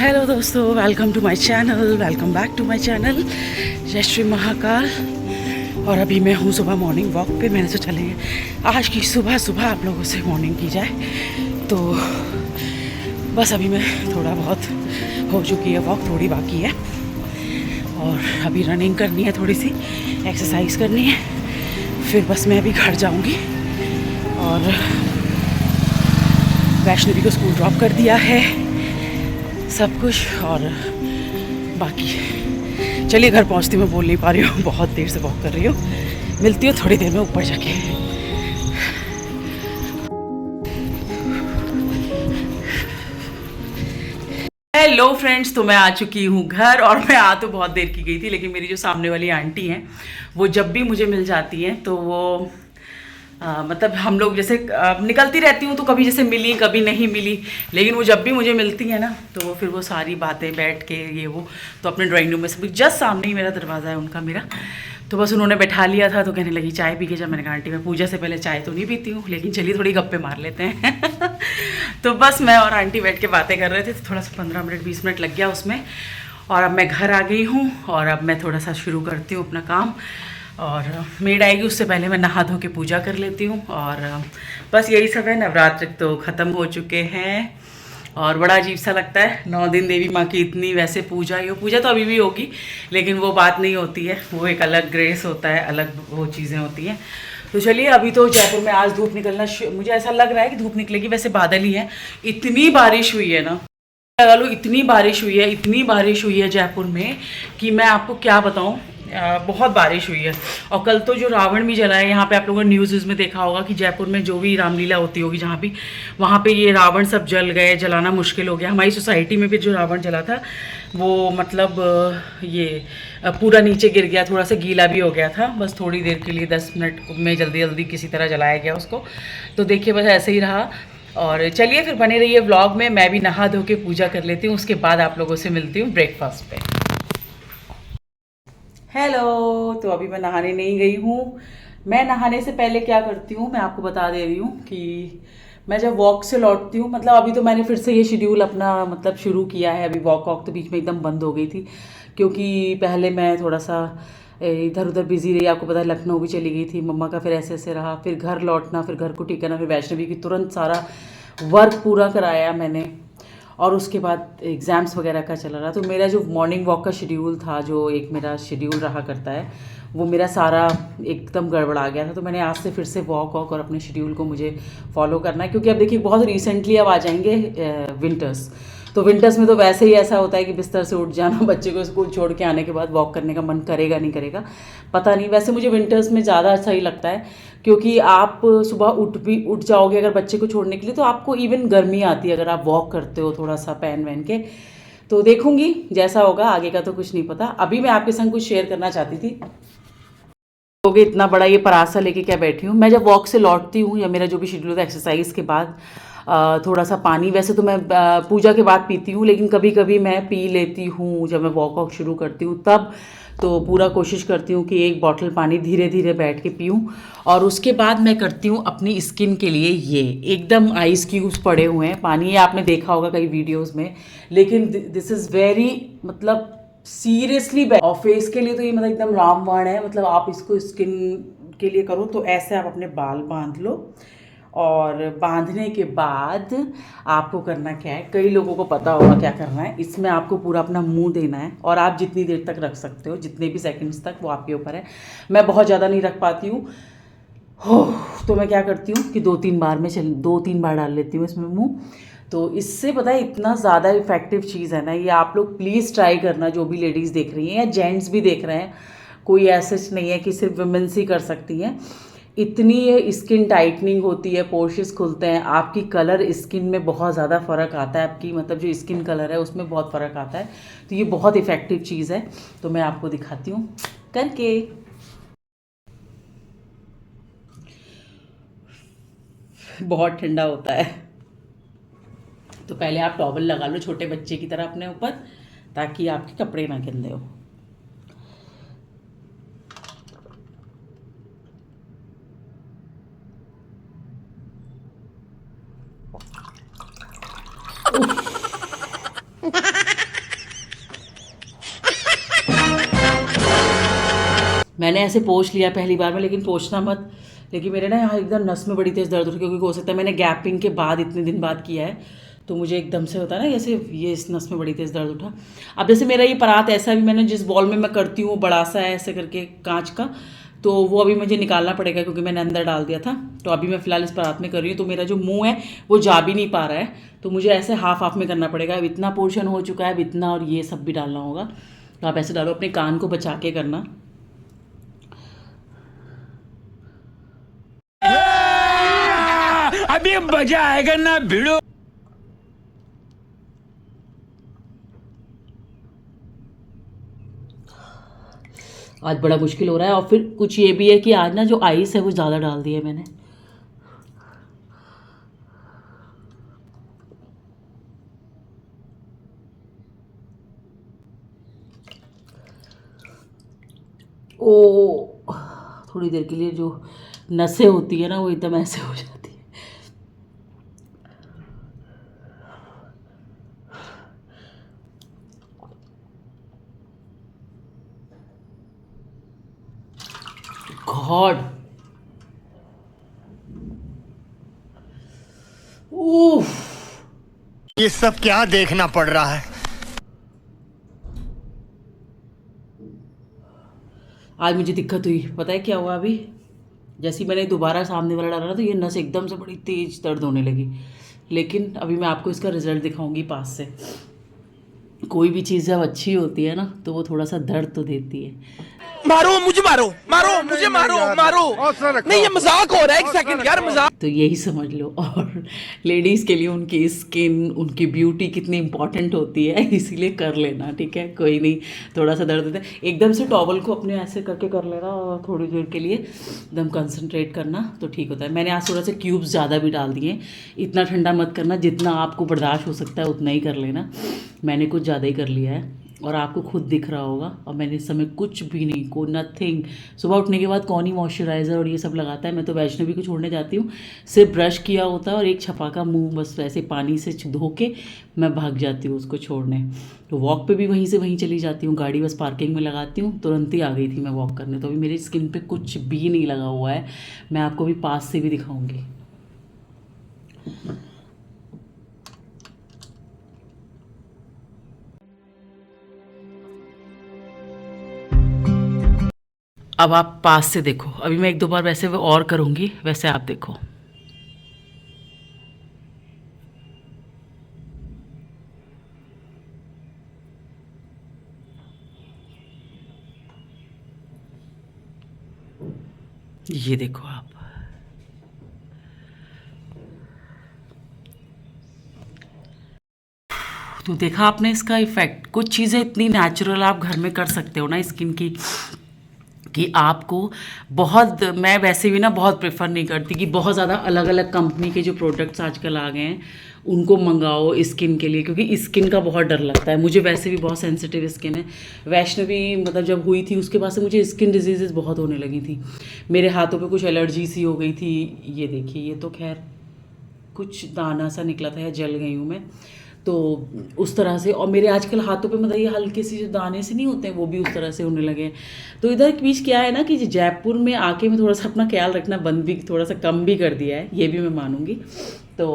Hello दोस्तों, welcome to my channel, welcome back to my channel. जय श्री महाकाल। और अभी मैं हूँ सुबह मॉर्निंग वॉक पे। मैंने सोचा चलेंगे आज की सुबह सुबह आप लोगों से मॉर्निंग की जाए। तो बस अभी मैं थोड़ा बहुत हो चुकी है वॉक, थोड़ी बाकी है और अभी रनिंग करनी है, थोड़ी सी एक्सरसाइज करनी है। फिर बस मैं अभी घर जाऊँगी और वैष्णवी को स्कूल ड्रॉप कर दिया है सब कुछ। और बाकी चलिए घर पहुंचती हूँ, मैं बोल नहीं पा रही हूँ, बहुत देर से वॉक कर रही हूँ। मिलती हूँ थोड़ी देर में ऊपर जाके। हेलो फ्रेंड्स, तो मैं आ चुकी हूँ घर और मैं आ तो बहुत देर की गई थी, लेकिन मेरी जो सामने वाली आंटी हैं वो जब भी मुझे मिल जाती हैं तो वो मतलब हम लोग जैसे निकलती रहती हूँ तो कभी जैसे मिली कभी नहीं मिली, लेकिन वो जब भी मुझे मिलती है ना तो वो फिर वो सारी बातें बैठ के ये वो, तो अपने ड्राइंग रूम में सब जस्ट सामने ही मेरा दरवाज़ा है उनका मेरा। तो बस उन्होंने बैठा लिया था तो कहने लगी चाय पी के जा। मैंने कहा आंटी मैं पूजा से पहले चाय तो नहीं पीती हूँ, लेकिन चलिए थोड़ी गप्पे मार लेते हैं। तो बस मैं और आंटी बैठ के बातें कर रहे थे, तो थोड़ा सा 15 मिनट 20 मिनट लग गया उसमें। और अब मैं घर आ गई हूँ और अब मैं थोड़ा सा शुरू करती हूँ अपना काम। और मेड आएगी उससे पहले मैं नहा धो के पूजा कर लेती हूँ। और बस यही सब है। नवरात्र तो ख़त्म हो चुके हैं और बड़ा अजीब सा लगता है 9 दिन देवी माँ की इतनी वैसे पूजा ही हो, पूजा तो अभी भी होगी लेकिन वो बात नहीं होती है, वो एक अलग ग्रेस होता है, अलग वो चीज़ें होती हैं। तो चलिए अभी तो जयपुर में आज धूप निकलना, मुझे ऐसा लग रहा है कि धूप निकलेगी, वैसे बादल ही है। इतनी बारिश हुई है ना, लगा लो इतनी बारिश हुई है, इतनी बारिश हुई है जयपुर में कि मैं आपको क्या बताऊं। बहुत बारिश हुई है। और कल तो जो रावण भी जला है, यहाँ पे आप लोगों ने न्यूज़ में देखा होगा कि जयपुर में जो भी रामलीला होती होगी जहाँ भी, वहाँ पे ये रावण सब जल गए, जलाना मुश्किल हो गया। हमारी सोसाइटी में भी जो रावण जला था वो मतलब ये पूरा नीचे गिर गया, थोड़ा सा गीला भी हो गया था, बस थोड़ी देर के लिए 10 मिनट में जल्दी जल्दी किसी तरह जलाया गया उसको। तो देखिए बस ऐसे ही रहा। और चलिए फिर बने रहिए व्लॉग में। मैं भी नहा धो के पूजा कर लेती हूँ, उसके बाद आप लोगों से मिलती हूँ ब्रेकफास्ट पे। हेलो, तो अभी मैं नहाने नहीं गई हूँ। मैं नहाने से पहले क्या करती हूँ मैं आपको बता दे रही हूँ कि मैं जब वॉक से लौटती हूँ, मतलब अभी तो मैंने फिर से ये शेड्यूल अपना मतलब शुरू किया है। अभी वॉक तो बीच में एकदम बंद हो गई थी, क्योंकि पहले मैं थोड़ा सा इधर उधर बिजी रही। आपको पता है लखनऊ भी चली गई थी मम्मा का, फिर ऐसे ऐसे रहा, फिर घर लौटना, फिर घर को ठीक करना, फिर वैष्णवी की तुरंत सारा वर्क पूरा कराया मैंने। और उसके बाद एग्ज़ाम्स वगैरह का चला रहा, तो मेरा जो मॉर्निंग वॉक का शेड्यूल था, जो एक मेरा शेड्यूल रहा करता है, वो मेरा सारा एकदम गड़बड़ा गया था। तो मैंने आज से फिर से वॉक और अपने शेड्यूल को मुझे फॉलो करना है, क्योंकि अब देखिए बहुत रिसेंटली अब आ जाएंगे विंटर्स। तो विंटर्स में तो वैसे ही ऐसा होता है कि बिस्तर से उठ जाना, बच्चे को स्कूल छोड़ के आने के बाद वॉक करने का मन करेगा नहीं करेगा पता नहीं। वैसे मुझे विंटर्स में ज़्यादा सही लगता है, क्योंकि आप सुबह उठ जाओगे अगर बच्चे को छोड़ने के लिए, तो आपको इवन गर्मी आती है अगर आप वॉक करते हो थोड़ा सा पहन वहन के। तो देखूंगी जैसा होगा, आगे का तो कुछ नहीं पता। अभी मैं आपके संग कुछ शेयर करना चाहती थी। लोगे इतना बड़ा ये परासा लेके क्या बैठी हूँ मैं। जब वॉक से लौटती हूँ या मेरा जो भी शेड्यूल होता है एक्सरसाइज के बाद, थोड़ा सा पानी, वैसे तो मैं पूजा के बाद पीती हूँ, लेकिन कभी कभी मैं पी लेती हूँ जब मैं वॉक शुरू करती हूँ तब। तो पूरा कोशिश करती हूँ कि 1 बॉटल पानी धीरे धीरे बैठ के पीऊँ। और उसके बाद मैं करती हूँ अपनी स्किन के लिए, ये एकदम आइस क्यूब्स पड़े हुए हैं पानी, ये आपने देखा होगा कई वीडियोज़ में, लेकिन दिस इज़ वेरी मतलब सीरियसली बैड। और फेस के लिए तो ये मतलब एकदम रामबाण है। मतलब आप इसको स्किन के लिए करो तो ऐसे आप अपने बाल बांध लो, और बांधने के बाद आपको करना क्या है, कई लोगों को पता होगा क्या करना है। इसमें आपको पूरा अपना मुंह देना है, और आप जितनी देर तक रख सकते हो, जितने भी सेकंड्स तक, वो आपके ऊपर है। मैं बहुत ज़्यादा नहीं रख पाती हूँ हो, तो मैं क्या करती हूँ कि 2-3 बार डाल लेती हूँ इसमें मुँह। तो इससे पता है इतना ज़्यादा इफ़ेक्टिव चीज़ है ना ये, आप लोग प्लीज़ ट्राई करना, जो भी लेडीज़ देख रही हैं या जेंट्स भी देख रहे हैं। कोई ऐसा नहीं है कि सिर्फ वुमेन्स ही कर सकती हैं। इतनी स्किन टाइटनिंग होती है, पोर्स खुलते हैं, आपकी कलर स्किन में बहुत ज़्यादा फ़र्क आता है, आपकी मतलब जो स्किन कलर है उसमें बहुत फ़र्क आता है। तो ये बहुत इफ़ेक्टिव चीज़ है, तो मैं आपको दिखाती हूँ करके। बहुत ठंडा होता है, तो पहले आप टॉवल लगा लो छोटे बच्चे की तरह अपने ऊपर, ताकि आपके कपड़े ना गंदे हो। मैंने ऐसे पोंछ लिया पहली बार में, लेकिन पोंछना मत। लेकिन मेरे ना यहाँ एकदम नस में बड़ी तेज़ दर्द हो रही, क्योंकि हो सकता है मैंने गैपिंग के बाद इतने दिन बाद किया है, तो मुझे एकदम से होता है ना जैसे ये इस नस में बड़ी तेज़ दर्द उठा। अब जैसे मेरा ये परात ऐसा भी मैंने जिस बॉल में मैं करती हूँ वो बड़ा सा है ऐसे करके कांच का, तो वो अभी मुझे निकालना पड़ेगा क्योंकि मैंने अंदर डाल दिया था। तो अभी मैं फ़िलहाल इस परात में कर रही हूँ, तो मेरा जो मुंह है वो जा भी नहीं पा रहा है, तो मुझे ऐसे हाफ हाफ में करना पड़ेगा। अब इतना पोर्शन हो चुका है, अब इतना और ये सब भी डालना होगा, तो आप ऐसे डालो, अपने कान को बचा के करना। अभी मजा आएगा ना भिड़ो। आज बड़ा मुश्किल हो रहा है, और फिर कुछ ये भी है कि आज ना जो आइस है वो ज़्यादा डाल दी है मैंने। ओ, थोड़ी देर के लिए जो नसें होती है ना वो एकदम ऐसे हो जाती है। गॉड, उफ, ये सब क्या देखना पड़ रहा है। आज मुझे दिक्कत हुई, पता है क्या हुआ? अभी जैसे ही मैंने दोबारा सामने वाला डाला ना, तो ये नस एकदम से बड़ी तेज दर्द होने लगी। लेकिन अभी मैं आपको इसका रिजल्ट दिखाऊंगी पास से। कोई भी चीज़ जब अच्छी होती है ना तो वो थोड़ा सा दर्द तो देती है। मारो मुझे, मारो मारो मुझे, मारो मारो। नहीं ये मजाक हो रहा है, एक सेकंड यार, मजाक। तो यही समझ लो। और लेडीज़ के लिए उनकी स्किन, उनकी ब्यूटी कितनी इंपॉर्टेंट होती है, इसीलिए कर लेना, ठीक है? कोई नहीं, थोड़ा सा दर्द होता है, एकदम से टॉवल को अपने ऐसे करके कर लेना, और थोड़ी देर के लिए एकदम कंसंट्रेट करना तो ठीक होता है। मैंने आज थोड़ा सा क्यूब्स ज़्यादा भी डाल दिए। इतना ठंडा मत करना, जितना आपको बर्दाश्त हो सकता है उतना ही कर लेना। मैंने कुछ ज़्यादा ही कर लिया है, और आपको खुद दिख रहा होगा। और मैंने इस समय कुछ भी नहीं, को नथिंग। सुबह उठने के बाद कौन ही मॉइस्चराइज़र और ये सब लगाता है? मैं तो वैष्णवी को छोड़ने जाती हूँ, सिर्फ ब्रश किया होता है और एक छपाका मुंह बस वैसे पानी से धो के मैं भाग जाती हूँ उसको छोड़ने। तो वॉक पे भी वहीं से वहीं चली जाती हूँ, गाड़ी बस पार्किंग में लगाती हूँ, तुरंत ही आ गई थी मैं वॉक करने। तो अभी मेरी स्किन पे कुछ भी नहीं लगा हुआ है, मैं आपको भी पास से भी दिखाऊँगी। अब आप पास से देखो, अभी मैं एक दो बार वैसे और करूँगी, वैसे आप देखो। ये देखो आप, तो देखा आपने इसका इफ़ेक्ट। कुछ चीज़ें इतनी नेचुरल आप घर में कर सकते हो ना स्किन की, कि आपको बहुत, मैं वैसे भी ना बहुत प्रेफर नहीं करती कि बहुत ज़्यादा अलग अलग कंपनी के जो प्रोडक्ट्स आजकल आ गए हैं उनको मंगाओ स्किन के लिए, क्योंकि स्किन का बहुत डर लगता है। मुझे वैसे भी बहुत सेंसिटिव स्किन है। वैष्णवी मतलब जब हुई थी उसके बाद से मुझे स्किन डिजीज़ बहुत होने लगी थी, मेरे हाथों पे कुछ एलर्जी सी हो गई थी। ये देखिए, ये तो खैर कुछ दाना सा निकला था या जल गई हूँ मैं, तो उस तरह से। और मेरे आजकल हाथों पे मतलब ये हल्के से जो दाने से नहीं होते हैं वो भी उस तरह से होने लगे हैं। तो इधर बीच क्या है ना कि जयपुर में आके मैं थोड़ा सा अपना ख्याल रखना बंद भी, थोड़ा सा कम भी कर दिया है, ये भी मैं मानूंगी। तो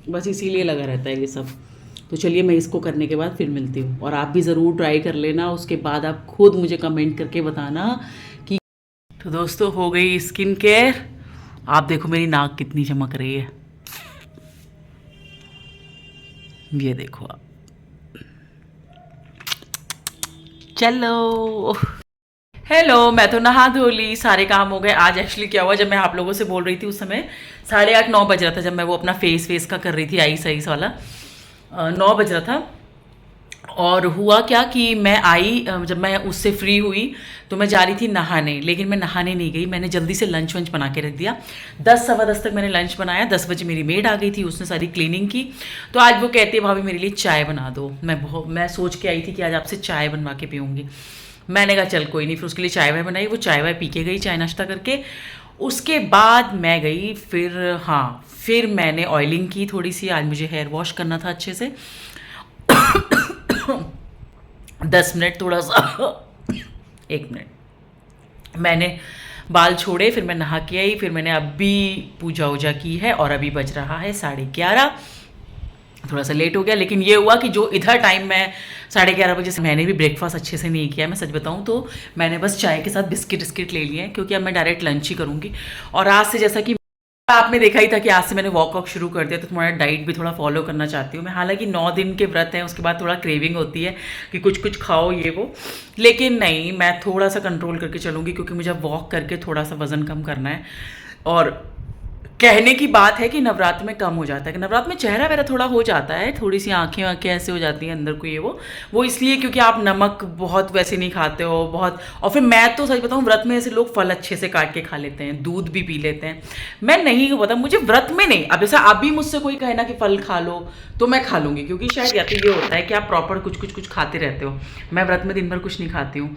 बस इसीलिए लगा रहता है ये सब। तो चलिए मैं इसको करने के बाद फिर मिलती हूँ, और आप भी ज़रूर ट्राई कर लेना, उसके बाद आप खुद मुझे कमेंट करके बताना कि। तो दोस्तों हो गई स्किन केयर। आप देखो मेरी नाक कितनी चमक रही है, ये देखो आप। चलो, हेलो, मैं तो नहा धो ली, सारे काम हो गए। आज एक्चुअली क्या हुआ, जब मैं आप लोगों से बोल रही थी उस समय 8:30-9 बज रहा था, जब मैं वो अपना फेस का कर रही थी आईस वाला, 9 बज रहा था। और हुआ क्या कि मैं आई, जब मैं उससे फ्री हुई तो मैं जा रही थी नहाने, लेकिन मैं नहाने नहीं गई, मैंने जल्दी से लंच वंच बना के रख दिया। 10 सवा 10 तक मैंने लंच बनाया, 10 बजे मेरी मेड आ गई थी, उसने सारी क्लीनिंग की। तो आज वो कहती है भाभी मेरे लिए चाय बना दो। मैं सोच के आई थी कि आज आपसे चाय बनवा के पीऊँगी। मैंने कहा चल कोई नहीं, फिर उसके लिए चाय वाय बनाई, वो चाय वाय पी के गई, चाय नाश्ता करके। उसके बाद मैं गई, फिर मैंने ऑयलिंग की थोड़ी सी, आज मुझे हेयर वॉश करना था अच्छे से। 10 मिनट थोड़ा सा 1 मिनट मैंने बाल छोड़े, फिर मैं नहा के आई, फिर मैंने अभी पूजा वूजा की है और अभी बज रहा है 11:30। थोड़ा सा लेट हो गया, लेकिन ये हुआ कि जो इधर टाइम मैं 11:30 बजे से मैंने भी ब्रेकफास्ट अच्छे से नहीं किया। मैं सच बताऊं तो मैंने बस चाय के साथ बिस्किट ले लिए हैं, क्योंकि अब मैं डायरेक्ट लंच ही करूँगी। और आज से, जैसा कि आपने देखा ही था कि आज से मैंने वॉक शुरू कर दिया, तो तुम्हारा डाइट भी थोड़ा फॉलो करना चाहती हूँ मैं। हालांकि 9 दिन के व्रत हैं, उसके बाद थोड़ा क्रेविंग होती है कि कुछ कुछ खाओ ये वो, लेकिन नहीं, मैं थोड़ा सा कंट्रोल करके चलूँगी, क्योंकि मुझे वॉक करके थोड़ा सा वज़न कम करना है। और कहने की बात है कि नवरात्र में कम हो जाता है, कि नवरात्र में चेहरा वेरा थोड़ा हो जाता है, थोड़ी सी आंखें ऐसे हो जाती हैं अंदर को ये वो इसलिए क्योंकि आप नमक बहुत वैसे नहीं खाते हो बहुत। और फिर मैं तो सच बताऊं, व्रत में ऐसे लोग फल अच्छे से काट के खा लेते हैं, दूध भी पी लेते हैं, मैं नहीं पता, मुझे व्रत में नहीं। अब जैसा अभी मुझसे कोई कहे ना कि फल खा लो तो मैं खा लूँगी, क्योंकि शायद या तो ये होता है कि आप प्रॉपर कुछ खाते रहते हो, मैं व्रत में दिन भर कुछ नहीं खाती हूँ,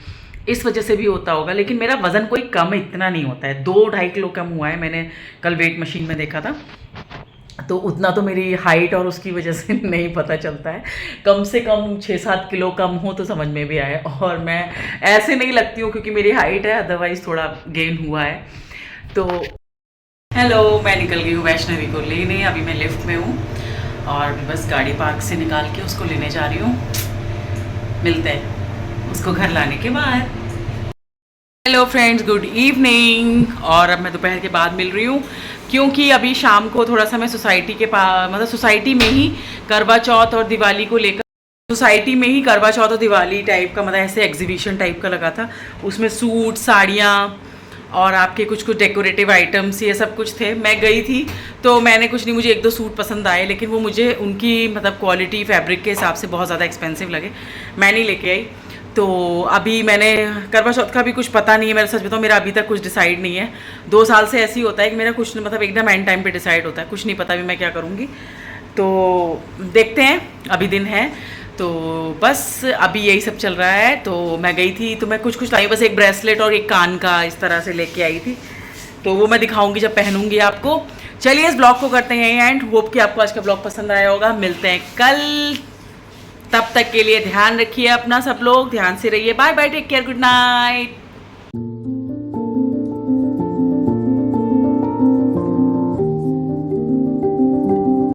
इस वजह से भी होता होगा। लेकिन मेरा वज़न कोई कम इतना नहीं होता है, 2-2.5 किलो कम हुआ है, मैंने कल वेट मशीन में देखा था, तो उतना तो मेरी हाइट और उसकी वजह से नहीं पता चलता है। कम से कम 6-7 किलो कम हो तो समझ में भी आए। और मैं ऐसे नहीं लगती हूँ क्योंकि मेरी हाइट है, अदरवाइज़ थोड़ा गेन हुआ है। तो हेलो, मैं निकल गई हूँ वैष्णवी को लेने, अभी मैं लिफ्ट में हूँ और अभी बस गाड़ी पार्क से निकाल के उसको लेने जा रही हूँ। मिलते हैं उसको घर लाने के बाद। Hello friends, good evening. और अब मैं दोपहर के बाद मिल रही हूँ, क्योंकि अभी शाम को थोड़ा सा मैं सोसाइटी के पास, मतलब सोसाइटी में ही करवा चौथ और दिवाली को लेकर, सोसाइटी में ही करवा चौथ और दिवाली टाइप का, मतलब ऐसे एग्जीबिशन टाइप का लगा था, उसमें सूट, साड़ियाँ और आपके कुछ डेकोरेटिव आइटम्स ये सब कुछ थे। मैं गई थी तो मैंने कुछ नहीं, मुझे 1-2 सूट पसंद आए, लेकिन वो मुझे उनकी मतलब क्वालिटी फैब्रिक के हिसाब से बहुत ज़्यादा एक्सपेंसिव लगे, मैं नहीं लेके आई। तो अभी मैंने करवा चौथ का भी कुछ पता नहीं है, मेरा सच बताऊँ, मेरा अभी तक कुछ डिसाइड नहीं है। 2 साल से ऐसे ही होता है कि मेरा कुछ मतलब एकदम एंड टाइम पे डिसाइड होता है, कुछ नहीं पता अभी मैं क्या करूँगी। तो देखते हैं, अभी दिन है, तो बस अभी यही सब चल रहा है। तो मैं गई थी तो मैं कुछ लाई, बस एक ब्रेसलेट और एक कान का इस तरह से लेके आई थी, तो वो मैं दिखाऊंगी जब पहनूंगी आपको। चलिए इस ब्लॉग को करते हैं एंड होप कि आपको आज का ब्लॉग पसंद आया होगा। मिलते हैं कल, तब तक के लिए ध्यान रखिए अपना, सब लोग ध्यान से रहिए। Bye bye, take care, good night.